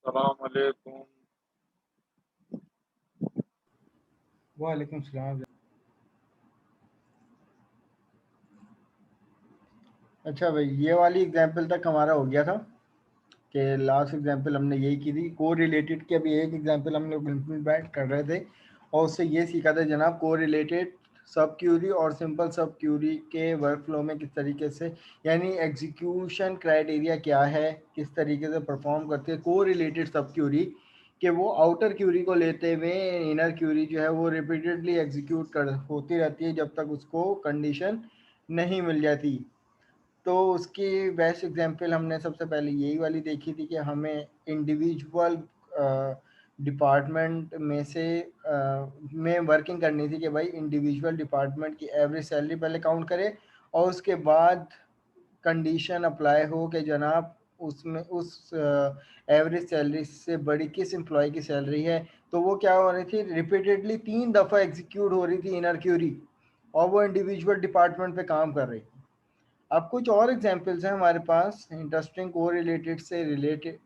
अस्सलाम वालेकुम। वालेकुम सलाम। अच्छा भाई, ये वाली एग्जाम्पल तक हमारा हो गया था कि लास्ट एग्जाम्पल हमने यही की थी को रिलेटेड की। अभी एक एग्जाम्पल हम लोग इम्प्लीमेंट कर रहे थे और उससे ये सीखा था जनाब को रिलेटेड सब क्यूरी और सिंपल सब क्यूरी के वर्क फ्लो में किस तरीके से, यानी एग्जीक्यूशन क्राइटेरिया क्या है, किस तरीके से परफॉर्म करते हैं को रिलेटेड सब क्यूरी, कि वो आउटर क्यूरी को लेते हुए इनर क्यूरी जो है वो रिपीटेडली एग्जीक्यूट कर होती रहती है जब तक उसको कंडीशन नहीं मिल जाती। तो उसकी बेस्ट एग्जांपल हमने सबसे पहले यही वाली देखी थी कि हमें इंडिविजुअल डिपार्टमेंट में से में वर्किंग करनी थी कि भाई इंडिविजुअल डिपार्टमेंट की एवरेज सैलरी पहले काउंट करे और उसके बाद कंडीशन अप्लाई हो कि जनाब उसमें उस एवरेज सैलरी से बड़ी किस एम्प्लॉय की सैलरी है। तो वो क्या हो रही थी, रिपीटेडली 3 दफ़ा एग्जीक्यूट हो रही थी इनर क्यूरी और वो इंडिविजुअल डिपार्टमेंट पे काम कर रही थी। अब कुछ और एग्जांपल्स हैं हमारे पास इंटरेस्टिंग को रिलेटेड से रिलेटेड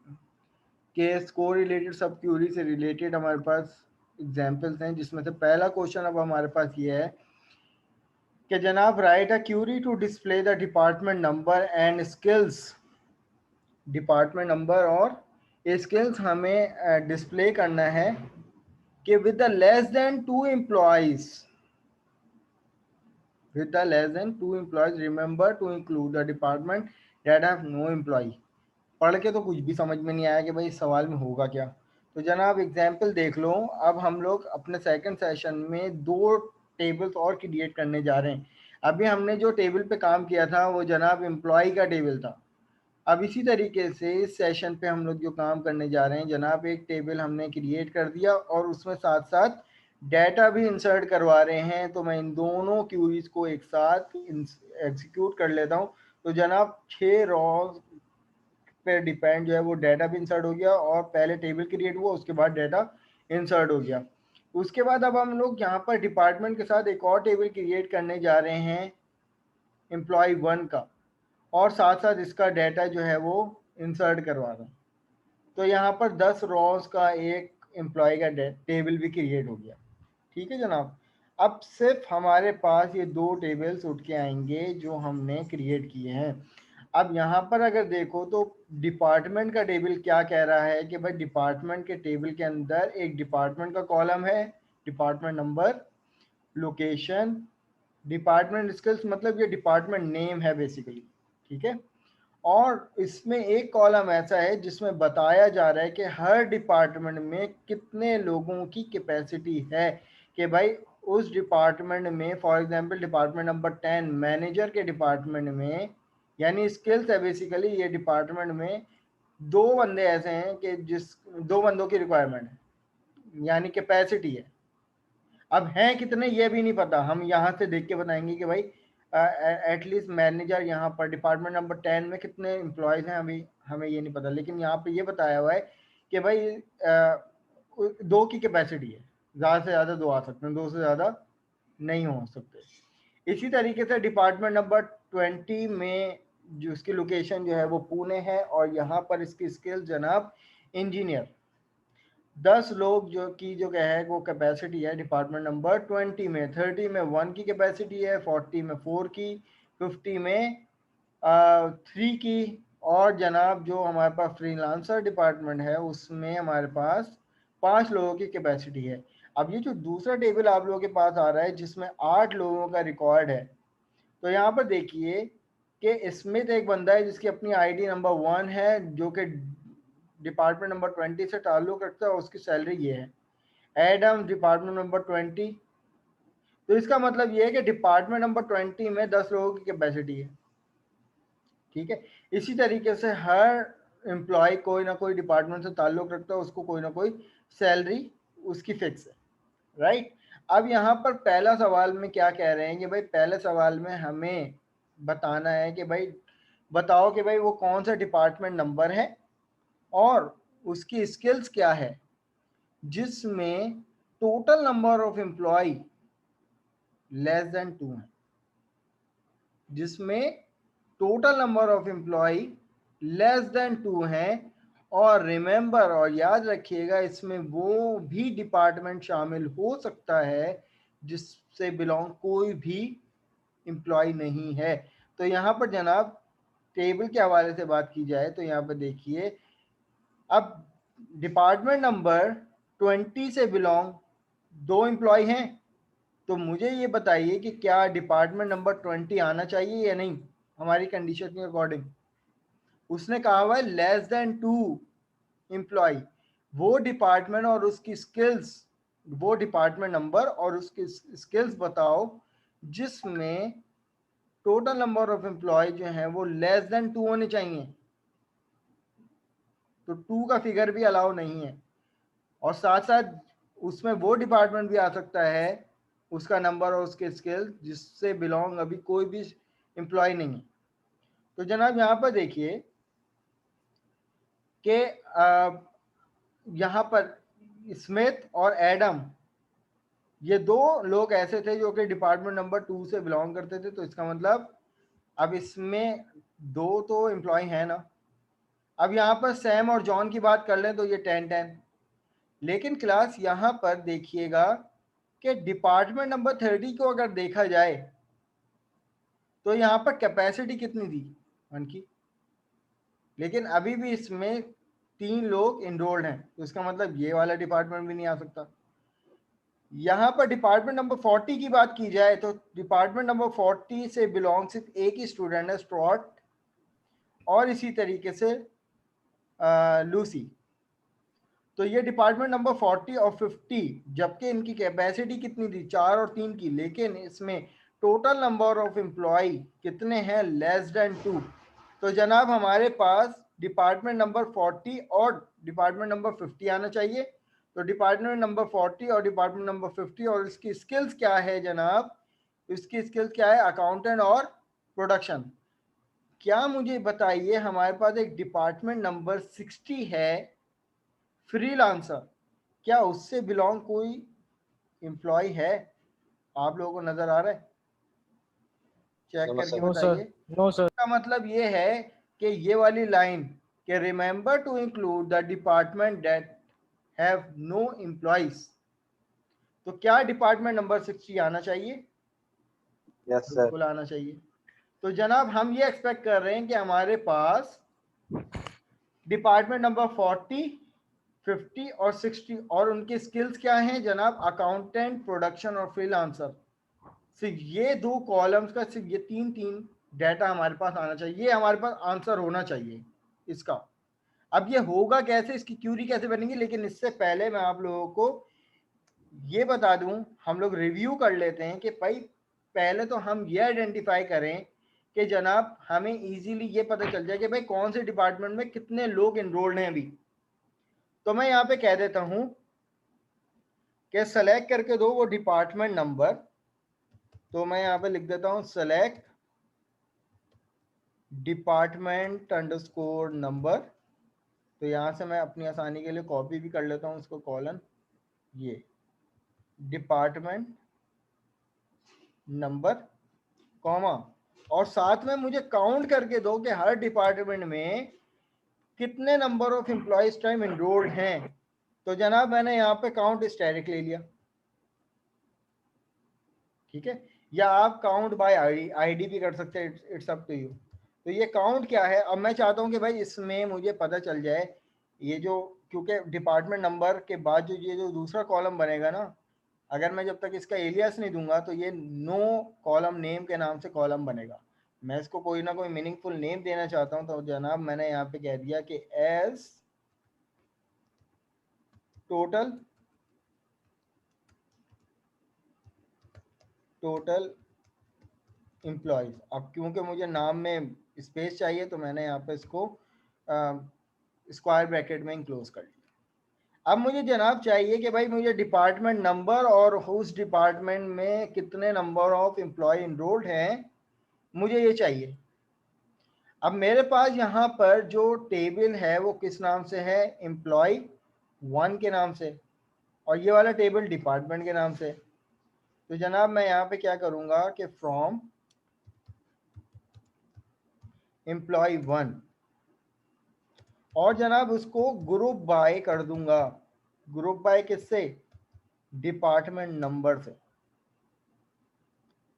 केस को रिलेटेड सब क्यूरी से रिलेटेड हमारे पास एग्जांपल्स हैं, जिसमें से पहला क्वेश्चन अब हमारे पास ये है कि जनाब write a query to display the department number and skills. Department number और स्किल्स हमें डिस्प्ले करना है कि with the less than 2 employees, with the less than 2 employees remember to include the department that have no employee। पढ़ के तो कुछ भी समझ में नहीं आया कि भाई इस सवाल में होगा क्या। तो जनाब एग्जाम्पल देख लो। अब हम लोग अपने सेकंड सेशन में 2 टेबल्स और क्रिएट करने जा रहे हैं। अभी हमने जो टेबल पे काम किया था वो जनाब एम्प्लॉय का टेबल था। अब इसी तरीके से इस सेशन पे हम लोग जो काम करने जा रहे हैं जनाब, एक टेबल हमने क्रिएट कर दिया और उसमें साथ साथ डाटा भी इंसर्ट करवा रहे हैं। तो मैं इन दोनों क्यूरीज को एक साथ एग्जीक्यूट कर लेता हूँ। तो जनाब 6 रॉ पे डिपेंड जो है वो डाटा भी इंसर्ट हो गया और पहले टेबल क्रिएट हुआ उसके बाद डाटा इंसर्ट हो गया। उसके बाद अब हम लोग यहाँ पर डिपार्टमेंट के साथ एक और टेबल क्रिएट करने जा रहे हैं एम्प्लॉय 1 का, और साथ साथ इसका डाटा जो है वो इंसर्ट करवा रहा हूँ। तो यहाँ पर 10 रॉज का एक एम्प्लॉय का टेबल भी क्रिएट हो गया। ठीक है जनाब। अब सिर्फ हमारे पास ये 2 टेबल्स उठ के आएंगे जो हमने क्रिएट किए हैं। अब यहाँ पर अगर देखो तो डिपार्टमेंट का टेबल क्या कह रहा है कि भाई डिपार्टमेंट के टेबल के अंदर एक डिपार्टमेंट का कॉलम है, department number, location, department skills, मतलब ये डिपार्टमेंट नेम है बेसिकली। ठीक है। और इसमें एक कॉलम ऐसा है जिसमें बताया जा रहा है कि हर डिपार्टमेंट में कितने लोगों की कैपेसिटी है। कि भाई उस डिपार्टमेंट में for example department number 10 manager के डिपार्टमेंट में, यानी स्किल्स है बेसिकली, ये डिपार्टमेंट में 2 बंदे ऐसे हैं कि जिस 2 बंदों की रिक्वायरमेंट है, यानी कैपेसिटी है। अब हैं कितने ये भी नहीं पता, हम यहाँ से देख के बताएंगे कि भाई एटलीस्ट मैनेजर यहाँ पर डिपार्टमेंट नंबर 10 में कितने एम्प्लॉयज़ हैं, अभी हमें ये नहीं पता। लेकिन यहाँ पे ये बताया हुआ है कि भाई 2 की कैपेसिटी है, ज़्यादा से ज़्यादा 2 आ सकते हैं, 2 से ज़्यादा नहीं हो सकते। इसी तरीके से डिपार्टमेंट नंबर 20 में जो इसकी लोकेशन जो है वो पुणे है और यहाँ पर इसकी स्किल जनाब इंजीनियर। 10 लोग जो है वो कैपेसिटी है डिपार्टमेंट नंबर 20 में। 30 में 1 की कैपेसिटी है, 40 में 4 की, 50 में 3 की। और जनाब जो हमारे पास फ्रीलांसर डिपार्टमेंट है उसमें हमारे पास 5 लोगों की कैपेसिटी है। अब ये जो दूसरा टेबल आप लोगों के पास आ रहा है जिसमें 8 लोगों का रिकॉर्ड है, तो यहाँ पर देखिए कि स्मिथ एक बंदा है जिसकी अपनी आईडी नंबर 1 है, जो कि डिपार्टमेंट नंबर 20 से ताल्लुक रखता है और उसकी सैलरी ये है। Adam department number 20। तो इसका मतलब ये है कि डिपार्टमेंट नंबर 20 में 10 लोगों की कैपेसिटी है। ठीक है। इसी तरीके से हर एम्प्लॉय कोई ना कोई डिपार्टमेंट से ताल्लुक रखता है, उसको कोई ना कोई सैलरी उसकी फिक्स है। राइट। अब यहाँ पर पहला सवाल में क्या कह रहे हैं कि भाई पहले सवाल में हमें बताना है कि भाई बताओ कि भाई वो कौन सा डिपार्टमेंट नंबर है और उसकी स्किल्स क्या है जिसमें total number of employee less than 2 है, जिसमें total number of employee less than 2 है और रिमेंबर और याद रखिएगा इसमें वो भी डिपार्टमेंट शामिल हो सकता है जिससे बिलोंग कोई भी एम्प्लॉय नहीं है। तो यहाँ पर जनाब टेबल के हवाले से बात की जाए तो यहाँ पर देखिए, अब डिपार्टमेंट नंबर 20 से बिलोंग 2 एम्प्लॉय हैं, तो मुझे ये बताइए कि क्या डिपार्टमेंट नंबर 20 आना चाहिए या नहीं हमारी कंडीशन के अकॉर्डिंग। उसने कहा हुआ है लेस देन 2 एम्प्लॉय, वो डिपार्टमेंट और उसकी स्किल्स, वो डिपार्टमेंट नंबर और उसकी स्किल्स बताओ जिसमें टोटल नंबर ऑफ एम्प्लॉय जो हैं वो लेस देन 2 होने चाहिए। तो 2 का फिगर भी अलाउ नहीं है, और साथ साथ उसमें वो डिपार्टमेंट भी आ सकता है, उसका नंबर और उसके स्किल जिससे बिलोंग अभी कोई भी एम्प्लॉय नहीं है। तो जनाब यहाँ पर देखिए कि यहाँ पर स्मिथ और एडम, ये 2 लोग ऐसे थे जो कि डिपार्टमेंट नंबर 2 से बिलोंग करते थे। तो इसका मतलब अब इसमें 2 तो एम्प्लॉय हैं ना। अब यहाँ पर सैम और जॉन की बात कर लें तो ये 10-10, लेकिन क्लास यहाँ पर देखिएगा कि डिपार्टमेंट नंबर 30 को अगर देखा जाए तो यहाँ पर कैपेसिटी कितनी थी 1 की, लेकिन अभी भी इसमें 3 लोग इनरोल्ड हैं, तो इसका मतलब ये वाला डिपार्टमेंट भी नहीं आ सकता। यहाँ पर डिपार्टमेंट नंबर 40 की बात की जाए तो डिपार्टमेंट नंबर 40 से बिलोंग सिर्फ एक ही स्टूडेंट है, स्ट्रॉट, और इसी तरीके से लूसी। तो ये डिपार्टमेंट नंबर 40 और 50, जबकि इनकी कैपेसिटी कितनी थी 4 और 3 की, लेकिन इसमें टोटल नंबर ऑफ एम्प्लॉय कितने हैं लेस देन 2। तो जनाब हमारे पास डिपार्टमेंट नंबर 40 और डिपार्टमेंट नंबर 50 आना चाहिए। तो डिपार्टमेंट नंबर 40 और डिपार्टमेंट नंबर 50, और इसकी स्किल्स क्या है जनाब, इसकी स्किल्स क्या है अकाउंटेंट और प्रोडक्शन। क्या मुझे बताइए, हमारे पास एक डिपार्टमेंट नंबर 60 है फ्रीलांसर, क्या उससे बिलोंग कोई एम्प्लॉय है आप लोगों को नजर आ रहा है? चेक करके सर। नो सर, बताइए। No sir. इसका मतलब ये है कि ये वाली लाइन कि remember to include the department that have no employees, तो क्या डिपार्टमेंट नंबर 60 आना चाहिए? Yes sir. बिल्कुल आना चाहिए। तो जनाब हम ये एक्सपेक्ट कर रहे हैं कि हमारे पास डिपार्टमेंट नंबर 40, 50 और 60, और उनके स्किल्स क्या हैं जनाब, अकाउंटेंट, प्रोडक्शन और फ्रीलांसर। सिर्फ ये 2 कॉलम्स का सिर्फ ये 3 डाटा हमारे पास आना चाहिए, ये हमारे पास आंसर होना चाहिए इसका। अब ये होगा कैसे, इसकी क्यूरी कैसे बनेगी, लेकिन इससे पहले मैं आप लोगों को ये बता दूं, हम लोग रिव्यू कर लेते हैं कि भाई पहले तो हम ये आइडेंटिफाई करें कि जनाब हमें इजीली ये पता चल जाए कि भाई कौन से डिपार्टमेंट में कितने लोग इनरोल्ड हैं अभी। तो मैं यहाँ पे कह देता हूँ कि सेलेक्ट करके दो वो डिपार्टमेंट नंबर। तो मैं यहाँ पे लिख देता हूँ सेलेक्ट डिपार्टमेंट अंडरस्कोर नंबर। तो यहाँ से मैं अपनी आसानी के लिए कॉपी भी कर लेता हूँ उसको, कॉलन, ये डिपार्टमेंट नंबर, कॉमा, और साथ में मुझे काउंट करके दो कि हर डिपार्टमेंट में कितने नंबर ऑफ एम्प्लॉय इस टाइम इनरोल्ड हैं। तो जनाब मैंने यहाँ पे काउंट स्टैटिक ले लिया, ठीक है, या आप काउंट बाय आईडी भी कर सकते हैं, इट्स अप टू यू। तो ये काउंट क्या है, अब मैं चाहता हूँ कि भाई इसमें मुझे पता चल जाए ये जो, क्योंकि डिपार्टमेंट नंबर के बाद जो ये जो दूसरा कॉलम बनेगा ना, अगर मैं जब तक इसका एलियास नहीं दूंगा तो ये नो कॉलम नेम के नाम से कॉलम बनेगा। मैं इसको कोई ना कोई मीनिंगफुल नेम देना चाहता हूँ, तो जनाब मैंने यहाँ पे कह दिया कि एज टोटल एम्प्लॉयज। अब क्योंकि मुझे नाम में स्पेस चाहिए तो मैंने यहाँ पे इसको स्क्वायर ब्रैकेट में इंक्लोज कर लिया। अब मुझे जनाब चाहिए कि भाई मुझे डिपार्टमेंट नंबर और उस डिपार्टमेंट में कितने नंबर ऑफ एम्प्लॉय इनरोल्ड हैं, मुझे ये चाहिए। अब मेरे पास यहाँ पर जो टेबल है वो किस नाम से है, एम्प्लॉय 1 के नाम से, और ये वाला टेबल डिपार्टमेंट के नाम से। तो जनाब मैं यहाँ पे क्या करूँगा कि फ्रॉम एम्प्लॉय 1, और जनाब उसको ग्रुप बाय कर दूंगा। ग्रुप बाय किससे? डिपार्टमेंट नंबर से,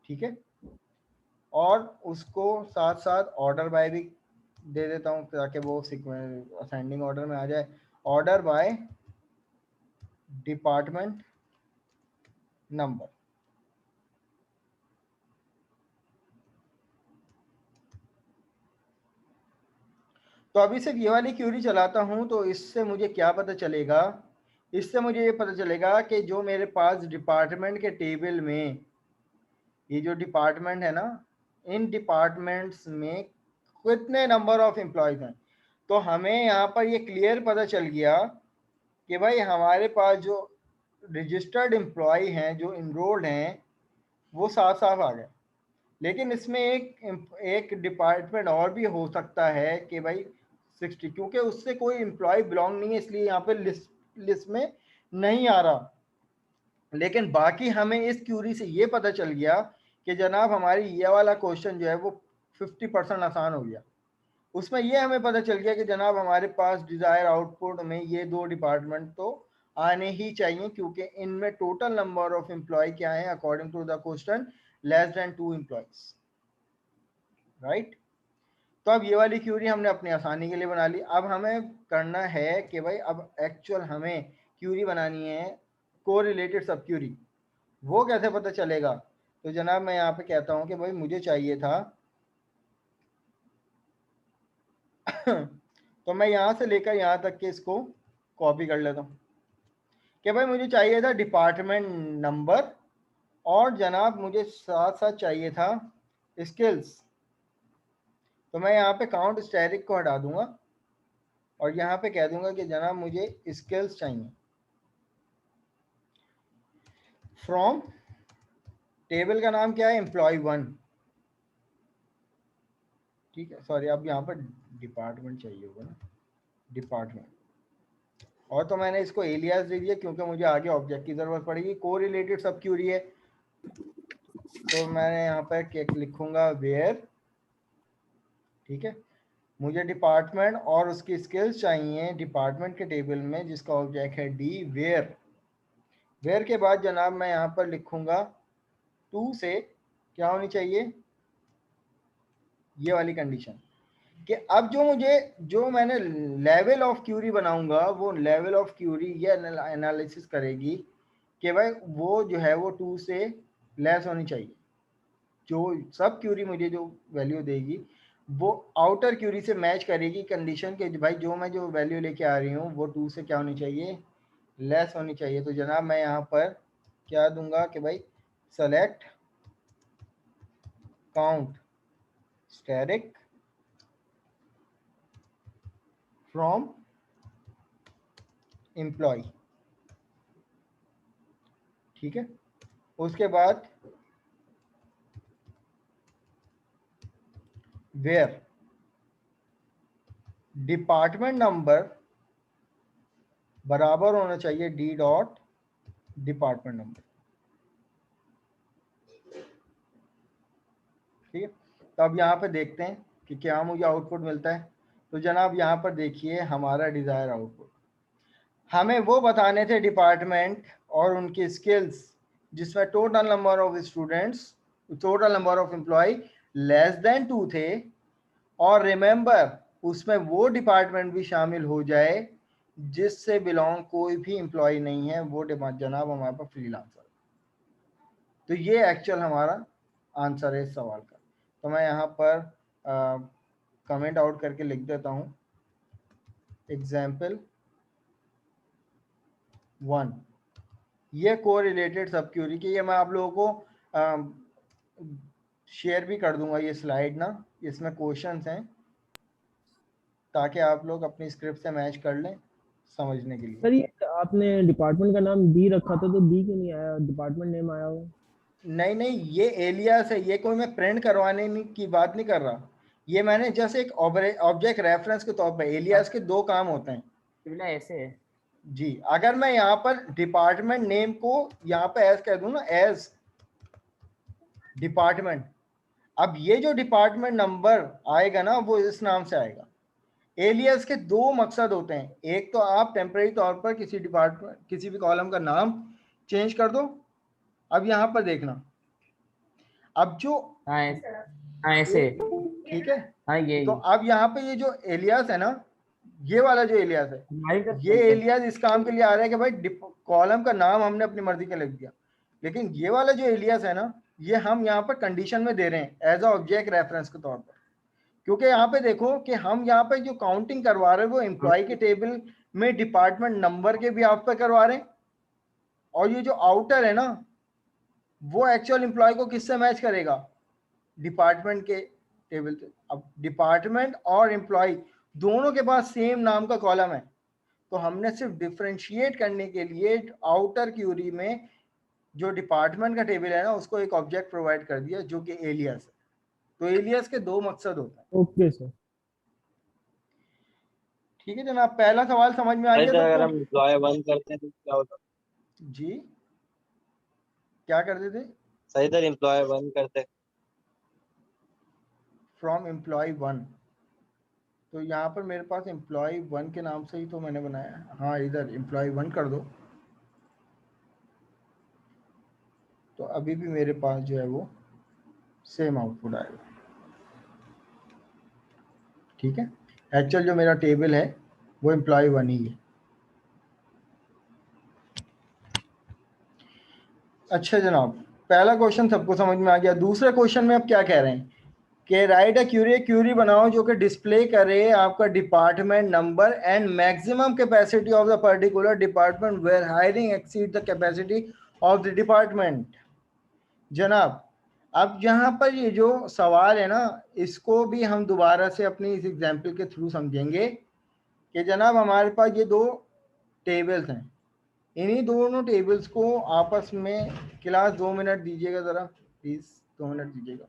ठीक है। और उसको साथ साथ ऑर्डर बाय भी दे देता हूं ताकि वो असेंडिंग ऑर्डर में आ जाए। Order by department number. तो अभी सिर्फ ये वाली क्यूरी चलाता हूं तो इससे मुझे क्या पता चलेगा? इससे मुझे ये पता चलेगा कि जो मेरे पास डिपार्टमेंट के टेबल में ये जो डिपार्टमेंट है ना, इन डिपार्टमेंट्स में कितने नंबर ऑफ एम्प्लॉयज हैं। तो हमें यहाँ पर ये क्लियर पता चल गया कि भाई हमारे पास जो रजिस्टर्ड एम्प्लॉय हैं, जो इनरोल्ड हैं, वो साफ साफ आ गए। लेकिन इसमें एक डिपार्टमेंट और भी हो सकता है कि भाई 60, क्योंकि उससे कोई एम्प्लॉय बिलोंग नहीं है इसलिए यहाँ पे लिस्ट में नहीं आ रहा। लेकिन बाकी हमें इस क्यूरी से ये पता चल गया कि जनाब हमारी ये वाला क्वेश्चन जो है वो 50% आसान हो गया। उसमें ये हमें पता चल गया कि जनाब हमारे पास डिजायर आउटपुट में ये दो डिपार्टमेंट तो आने ही चाहिए, क्योंकि इनमें टोटल नंबर ऑफ एम्प्लॉय क्या है according to the question, less than 2 employees, right. तो अब ये वाली क्यूरी हमने अपनी आसानी के लिए बना ली। अब हमें करना है कि भाई अब एक्चुअल हमें क्यूरी बनानी है कोरिलेटेड सब क्यूरी। वो कैसे पता चलेगा? तो जनाब मैं यहाँ पे कहता हूँ कि भाई मुझे चाहिए था तो मैं यहाँ से लेकर यहाँ तक के इसको कॉपी कर लेता हूँ कि भाई मुझे चाहिए था डिपार्टमेंट नंबर, और जनाब मुझे साथ साथ चाहिए था स्किल्स। तो मैं यहाँ पे काउंट स्टैटिक को हटा दूंगा और यहाँ पे कह दूंगा कि जनाब मुझे स्किल्स चाहिए फ्रॉम टेबल का नाम क्या है, एम्प्लॉय 1, ठीक है। सॉरी, अब यहाँ पर डिपार्टमेंट चाहिए होगा ना, डिपार्टमेंट। और तो मैंने इसको एलियास दे दिया क्योंकि मुझे आगे ऑब्जेक्ट की जरूरत पड़ेगी। को रिलेटेड सब क्यूरी है तो मैं यहाँ पर लिखूंगा वेयर, ठीक है। मुझे डिपार्टमेंट और उसकी स्किल्स चाहिए डिपार्टमेंट के टेबल में जिसका ऑब्जेक्ट है डी वेयर। वेयर के बाद जनाब मैं यहाँ पर लिखूंगा 2 से क्या होनी चाहिए, ये वाली कंडीशन, कि अब जो मैंने लेवल ऑफ क्यूरी बनाऊंगा वो लेवल ऑफ क्यूरी ये एनालिसिस करेगी कि भाई वो जो है वो 2 से लेस होनी चाहिए। जो सब क्यूरी मुझे जो वैल्यू देगी वो आउटर क्यूरी से मैच करेगी कंडीशन के भाई जो मैं जो वैल्यू लेके आ रही हूँ वो 2 से क्या होनी चाहिए, लेस होनी चाहिए। तो जनाब मैं यहाँ पर क्या दूंगा कि भाई select count static from employ, ठीक है। उसके बाद वेयर डिपार्टमेंट नंबर बराबर होना चाहिए डी डॉट डिपार्टमेंट नंबर, ठीक है। तो अब यहाँ पे देखते हैं कि क्या मुझे आउटपुट मिलता है। तो जनाब यहाँ पर देखिए हमारा डिजायर आउटपुट, हमें वो बताने थे डिपार्टमेंट और उनकी स्किल्स जिसमें total number of students, total number of employee less than 2 थे, और रिमेंबर उसमें वो डिपार्टमेंट भी शामिल हो जाए जिससे बिलोंग कोई भी एम्प्लॉय नहीं है, वो जनाब हमारे पास फ्रीलांसर। तो ये एक्चुअल हमारा आंसर है इस सवाल का। तो मैं यहाँ पर कमेंट आउट करके लिख देता हूँ एग्जाम्पल 1। ये को रिलेटेड सब क्यूरी की, ये मैं आप लोगों को शेयर भी कर दूंगा ये स्लाइड ना, इसमें क्वेश्चंस हैं ताकि आप लोग अपनी स्क्रिप्ट से मैच कर लें समझने के लिए। सर ये आपने डिपार्टमेंट का नाम डी रखा था तो डी क्यों नहीं आया, डिपार्टमेंट नेम आया हुआ? नहीं नहीं, ये एलियास है, ये कोई मैं प्रिंट करवाने की बात नहीं कर रहा। ये मैंने जैसे एक ऑब्जेक्ट रेफरेंस के तौर पर, एलियास के दो काम होते हैं। ऐसे है। जी, अगर मैं यहाँ पर डिपार्टमेंट नेम को यहाँ पे एज कह दूं ना, एज डिपार्टमेंट, अब ये जो डिपार्टमेंट नंबर आएगा ना वो इस नाम से आएगा। एलियास के दो मकसद होते हैं, एक तो आप टेम्परेरी तौर पर किसी डिपार्टमेंट किसी भी कॉलम का नाम चेंज कर दो। अब यहाँ पर देखना, अब जो हाँ ऐसे। ठीक है, हाँ ये तो अब यहाँ पे ये जो एलियास है ना, ये वाला जो एलियास है, ये एलियास इस काम के लिए आ रहा है कि भाई कॉलम का नाम हमने अपनी मर्जी का लिख दिया, लेकिन ये वाला जो एलियास है ना, ये हम यहाँ पर कंडीशन में दे रहे हैं एज अ ऑब्जेक्ट रेफरेंस के तौर पर, क्योंकि यहाँ पे देखो कि हम यहाँ पे जो काउंटिंग करवा रहे हैं वो एम्प्लॉय के टेबल में डिपार्टमेंट नंबर के भी आप पे करवा रहे हैं, और ये जो आउटर है ना वो एक्चुअल एम्प्लॉय को किससे मैच करेगा, डिपार्टमेंट के टेबल से। अब डिपार्टमेंट और एम्प्लॉय दोनों के पास सेम नाम का कॉलम है, तो हमने सिर्फ डिफरेंशिएट करने के लिए आउटर क्यूरी में जो डिपार्टमेंट का टेबल है ना उसको एक ऑब्जेक्ट प्रोवाइड कर दिया जो कि एलियास है। तो एलियास के दो मकसद होते हैं। Okay sir. ठीक है जनाब, पहला सवाल समझ में आ गया अगर सबको? हम एम्प्लॉय वन करते हैं तो क्या होता? जी क्या करते थे? सही सर, एम्प्लॉय वन करते। फ्रॉम एम्प्लॉय वन, तो यहाँ पर मेरे पास एम्प्लॉय वन के नाम से ही तो मैंने बनाया है। हाँ इधर एम्प्लॉय वन कर दो, तो अभी भी मेरे पास जो है वो सेम आउटपुट आएगा। ठीक है, एक्चुअल जो मेरा टेबल है वो एम्प्लॉय वन ही है। अच्छा जनाब, पहला क्वेश्चन सबको समझ में आ गया। दूसरे क्वेश्चन में अब क्या कह रहे हैं कि राइट अ क्यूरी, क्यूरी बनाओ जो कि डिस्प्ले करे आपका department number and maximum capacity of the particular department where hiring exceed the capacity of the department. जनाब अब यहाँ पर ये जो सवाल है ना इसको भी हम दोबारा से अपनी इस एग्जाम्पल के थ्रू समझेंगे कि जनाब हमारे पास ये दो टेबल्स हैं, इन्हीं दोनों टेबल्स को आपस में, क्लास 2 मिनट दीजिएगा ज़रा प्लीज़, 2 मिनट दीजिएगा।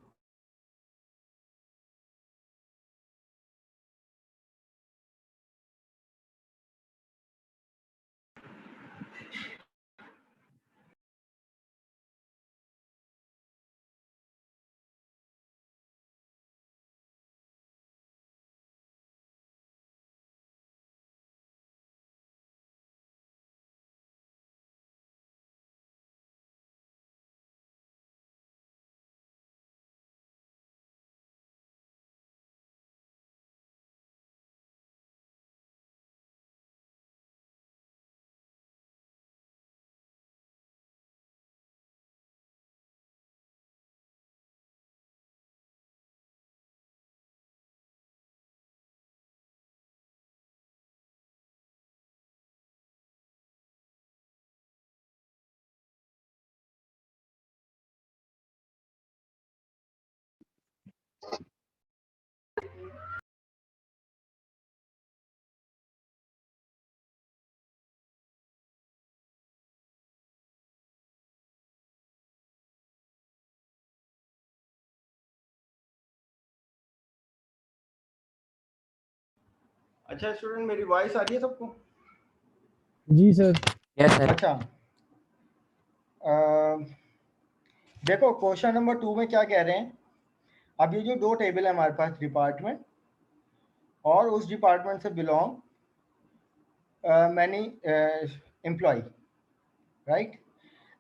अच्छा स्टूडेंट, मेरी वॉइस आ रही है सबको? जी सर। Yes sir. अच्छा देखो क्वेश्चन नंबर 2 में क्या कह रहे हैं। अब ये जो दो टेबल है हमारे पास, डिपार्टमेंट और उस डिपार्टमेंट से बिलोंग मैनी एम्प्लॉय, राइट।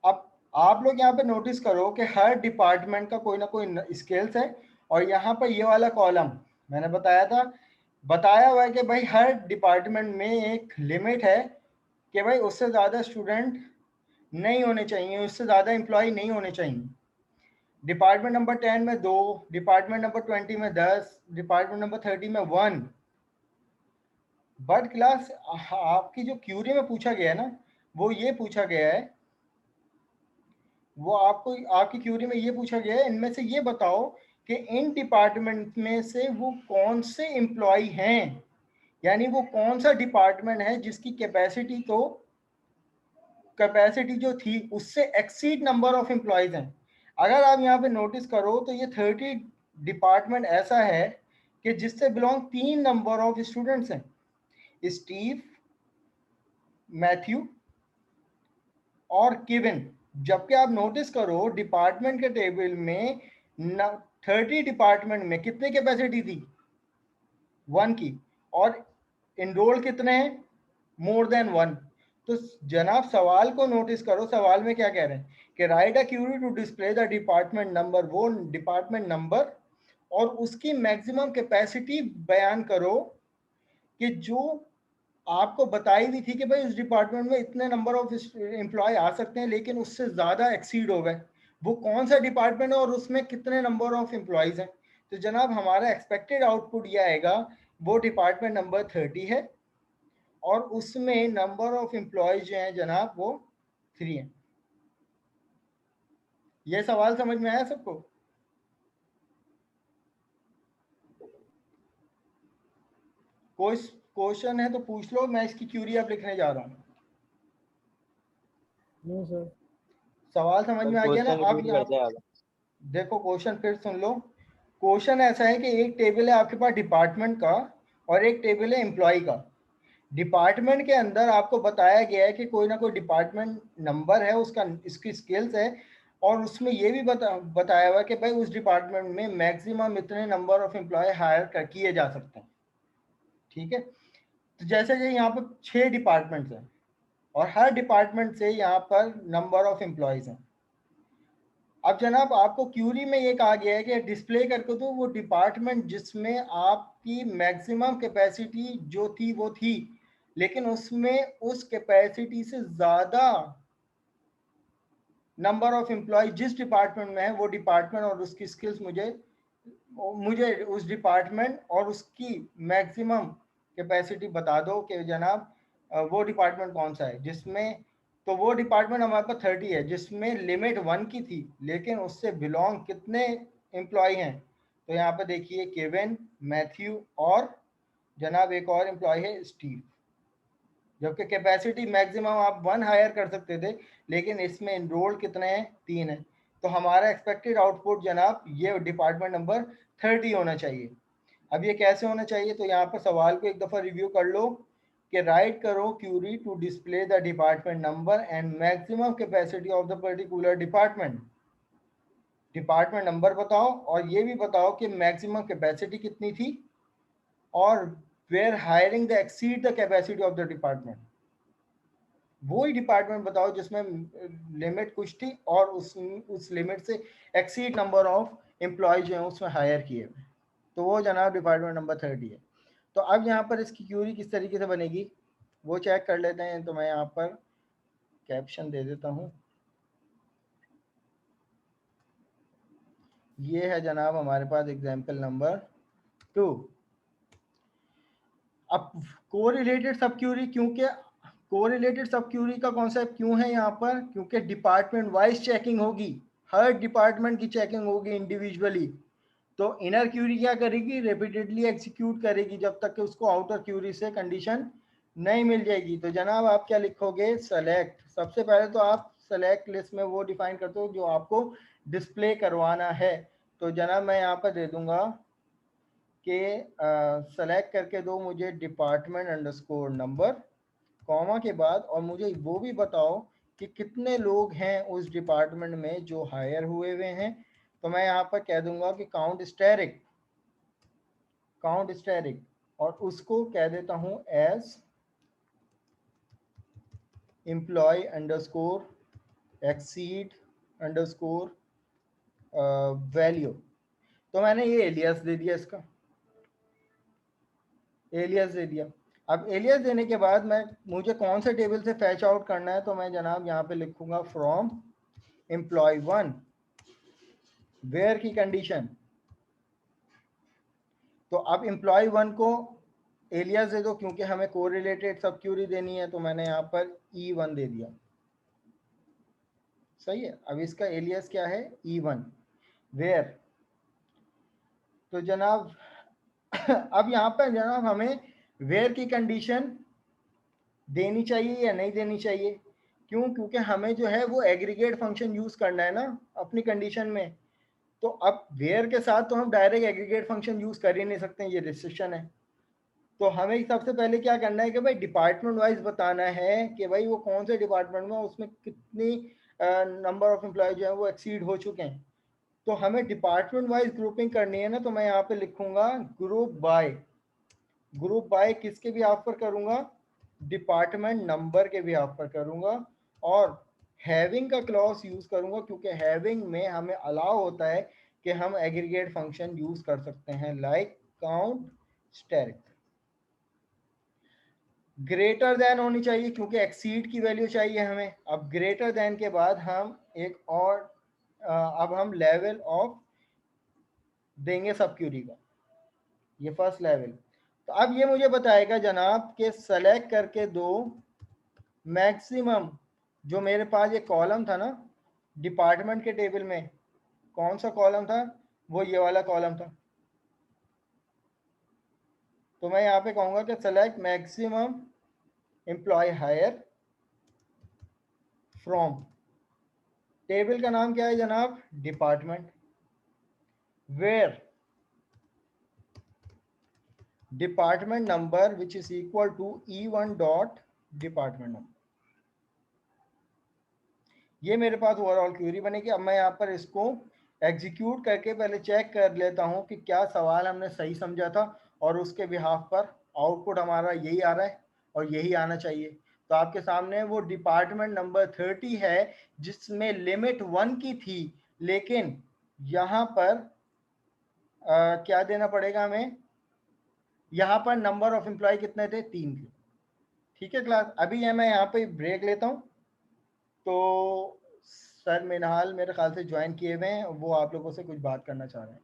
अब आप लोग यहाँ पे नोटिस करो कि हर डिपार्टमेंट का कोई ना कोई स्केल्स है, और यहाँ पर ये वाला कॉलम मैंने बताया हुआ है कि भाई हर डिपार्टमेंट में एक लिमिट है कि भाई उससे ज़्यादा स्टूडेंट नहीं होने चाहिए, उससे ज़्यादा एम्प्लॉय नहीं होने चाहिए। डिपार्टमेंट नंबर 10 में 2, डिपार्टमेंट नंबर 20 में 10, डिपार्टमेंट नंबर 30 में 1। बट क्लास आपकी जो क्यूरी में पूछा गया है ना, वो ये पूछा गया है, वो आपको आपकी क्यूरी में ये पूछा गया है, इनमें से ये बताओ कि इन डिपार्टमेंट में से वो कौन से एम्प्लॉय हैं, यानी वो कौन सा डिपार्टमेंट है जिसकी कैपेसिटी जो थी उससे एक्सीड नंबर ऑफ एम्प्लॉयज हैं। अगर आप यहाँ पे नोटिस करो तो ये 30 डिपार्टमेंट ऐसा है कि जिससे बिलोंग 3 नंबर ऑफ स्टूडेंट्स हैं, स्टीव, मैथ्यू और केविन। जबकि आप नोटिस करो डिपार्टमेंट के टेबल में 30 डिपार्टमेंट में कितने कैपेसिटी थी, 1 की, और इनरोल कितने हैं, मोर देन 1। तो जनाब सवाल को नोटिस करो, सवाल में क्या कह रहे हैं कि write a query to display the department number, वो डिपार्टमेंट नंबर और उसकी मैक्सिमम कैपेसिटी बयान करो कि जो आपको बताई हुई थी कि भाई उस डिपार्टमेंट में इतने नंबर ऑफ एम्प्लॉय आ सकते हैं लेकिन उससे ज़्यादा एक्सीड हो गए, वो कौन सा डिपार्टमेंट है और उसमें कितने नंबर ऑफ एम्प्लॉयज़ हैं। तो जनाब हमारा एक्सपेक्टेड आउटपुट यह आएगा, वो डिपार्टमेंट नंबर 30 है और उसमें नंबर ऑफ एम्प्लॉयज जो हैं जनाब वो 3 हैं। ये सवाल समझ में आया सबको? कोई क्वेश्चन है तो पूछ लो, मैं इसकी क्यूरी अब लिखने जा रहा हूँ। No sir. सवाल समझ में आ गया ना? क्वेश्चन अब रिपीट यहाँ करते हैं आप। देखो क्वेश्चन फिर सुन लो। क्वेश्चन ऐसा है कि एक टेबल है आपके पास डिपार्टमेंट का और एक टेबल है एम्प्लॉय का। डिपार्टमेंट के अंदर आपको बताया गया है कि कोई ना कोई डिपार्टमेंट नंबर है, उसका इसकी स्किल्स है और उसमें ये भी बताया हुआ है कि भाई उस डिपार्टमेंट में मैक्सिमम इतने नंबर ऑफ एम्प्लॉय हायर किए जा सकते हैं। ठीक है, तो जैसे कि यहाँ पर 6 डिपार्टमेंट्स हैं और हर डिपार्टमेंट से यहाँ पर नंबर ऑफ एम्प्लॉयज़ हैं। अब जनाब आपको क्यूरी में ये कहा गया है कि डिस्प्ले करके तो वो डिपार्टमेंट जिसमें आपकी मैक्सिमम कैपेसिटी जो थी वो थी, लेकिन उसमें उस कैपेसिटी से ज़्यादा नंबर ऑफ एम्प्लॉय जिस डिपार्टमेंट में है वो डिपार्टमेंट और उसकी स्किल्स मुझे उस डिपार्टमेंट और उसकी मैक्सिमम कैपेसिटी बता दो कि जनाब वो डिपार्टमेंट कौन सा है जिसमें, तो वो डिपार्टमेंट हमारे पास 30 है जिसमें लिमिट 1 की थी लेकिन उससे बिलोंग कितने एम्प्लॉय हैं। तो यहाँ पे देखिए केविन, मैथ्यू और जनाब एक और एम्प्लॉय है स्टीव, जबकि कैपेसिटी मैक्सिमम आप 1 हायर कर सकते थे लेकिन इसमें इनरोल कितने हैं, 3 हैं। तो हमारा एक्सपेक्टेड आउटपुट जनाब ये डिपार्टमेंट नंबर 30 होना चाहिए। अब ये कैसे होना चाहिए, तो यहाँ पर सवाल को एक दफ़ा रिव्यू कर लो कि राइट करो query to display the department number and maximum capacity of the particular department. Department number बताओ और ये भी बताओ कि मैक्सिमम कैपेसिटी कितनी थी और where hiring the exceed the capacity of the department. वही डिपार्टमेंट बताओ जिसमें लिमिट कुछ थी और उस लिमिट से एक्सीड नंबर ऑफ एम्प्लॉय जो है उसमें हायर किए हुए, तो वो जनाब डिपार्टमेंट नंबर 30 है। तो अब यहाँ पर इसकी क्यूरी किस तरीके से बनेगी वो चेक कर लेते हैं। तो मैं यहाँ पर कैप्शन दे देता हूँ। ये है जनाब हमारे पास एग्जाम्पल नंबर 2। अब कोरिलेटेड सब क्यूरी, क्योंकि कोरिलेटेड सब क्यूरी का कॉन्सेप्ट क्यों है यहाँ पर, क्योंकि डिपार्टमेंट वाइज चेकिंग होगी, हर डिपार्टमेंट की चेकिंग होगी इंडिविजुअली। तो इनर क्यूरी क्या करेगी, रिपीटेडली एग्जीक्यूट करेगी जब तक कि उसको आउटर क्यूरी से कंडीशन नहीं मिल जाएगी। तो जनाब आप क्या लिखोगे, सेलेक्ट। सबसे पहले तो आप सेलेक्ट लिस्ट में वो डिफाइन करते हो जो आपको डिस्प्ले करवाना है। तो जनाब मैं यहाँ पर दे दूंगा कि सेलेक्ट करके दो मुझे डिपार्टमेंट अंडरस्कोर नंबर कॉमा के बाद, और मुझे वो भी बताओ कि कितने लोग हैं उस डिपार्टमेंट में जो हायर हुए हुए हैं। तो मैं यहाँ पर कह दूंगा कि काउंट स्टैरिक और उसको कह देता हूँ as employee underscore exceed underscore value. तो मैंने ये एलियास दे दिया, इसका एलियास दे दिया। अब एलियास देने के बाद मुझे कौन से टेबल से फैच आउट करना है, तो मैं जनाब यहाँ पे लिखूंगा फ्रॉम एम्प्लॉय 1 वेयर की कंडीशन। तो अब एम्प्लॉय 1 को एलियास दे दो क्योंकि हमें कोरिलेटेड सब क्यूरी देनी है, तो मैंने यहाँ पर E1 दे दिया। सही है, अब इसका एलियास क्या है, E1 वेयर। तो जनाब अब यहाँ पर जनाब हमें वेयर की कंडीशन देनी चाहिए या नहीं देनी चाहिए, क्यों, क्योंकि हमें जो है वो एग्रीगेट फंक्शन यूज़ करना है ना अपनी कंडीशन में। तो अब वेयर के साथ तो हम डायरेक्ट एग्रीगेट फंक्शन यूज़ कर ही नहीं सकते, ये रिस्ट्रिक्शन है। तो हमें सबसे पहले क्या करना है कि भाई डिपार्टमेंट वाइज बताना है कि भाई वो कौन से डिपार्टमेंट में उसमें कितनी नंबर ऑफ एम्प्लॉय जो है वो एक्सीड हो चुके हैं। तो हमें डिपार्टमेंट वाइज ग्रुपिंग करनी है ना, तो मैं यहाँ पे लिखूंगा ग्रुप बाय ग्रुप बाय किसके बिहाफ पर करूंगा, डिपार्टमेंट नंबर के बिहाफ पर करूंगा, और हैविंग का क्लॉज यूज करूंगा क्योंकि हैविंग में हमें अलाउ होता है कि हम एग्रीगेट फंक्शन यूज कर सकते हैं like count stack. Greater than होनी चाहिए क्योंकि एक्सीड की वैल्यू चाहिए हमें। अब ग्रेटर देन के बाद हम एक और अब हम लेवल ऑफ देंगे सब क्यूरी का, ये फर्स्ट लेवल। तो अब ये मुझे बताएगा जनाब कि सेलेक्ट करके दो मैक्सिमम, जो मेरे पास ये कॉलम था ना डिपार्टमेंट के टेबल में, कौन सा कॉलम था, वो ये वाला कॉलम था। तो मैं यहाँ पे कहूँगा कि select maximum employee hire from, table का नाम क्या है जनाब, department, where department number which is equal to E1 dot department number. ये मेरे पास ओवरऑल क्वेरी बनेगी। अब मैं यहाँ पर इसको एग्जीक्यूट करके पहले चेक कर लेता हूँ कि क्या सवाल हमने सही समझा था, और उसके बिहाफ पर आउटपुट हमारा यही आ रहा है और यही आना चाहिए। तो आपके सामने वो डिपार्टमेंट नंबर 30 है जिसमें लिमिट 1 की थी, लेकिन यहाँ पर क्या देना पड़ेगा हमें, यहाँ पर नंबर ऑफ एम्प्लॉय कितने थे, 3 थे। ठीक है क्लास, अभी ये मैं यहाँ पे ब्रेक लेता हूँ। तो सर मिनहाल मेरे ख्याल से ज्वाइन किए हुए हैं, वो आप लोगों से कुछ बात करना चाह रहे हैं।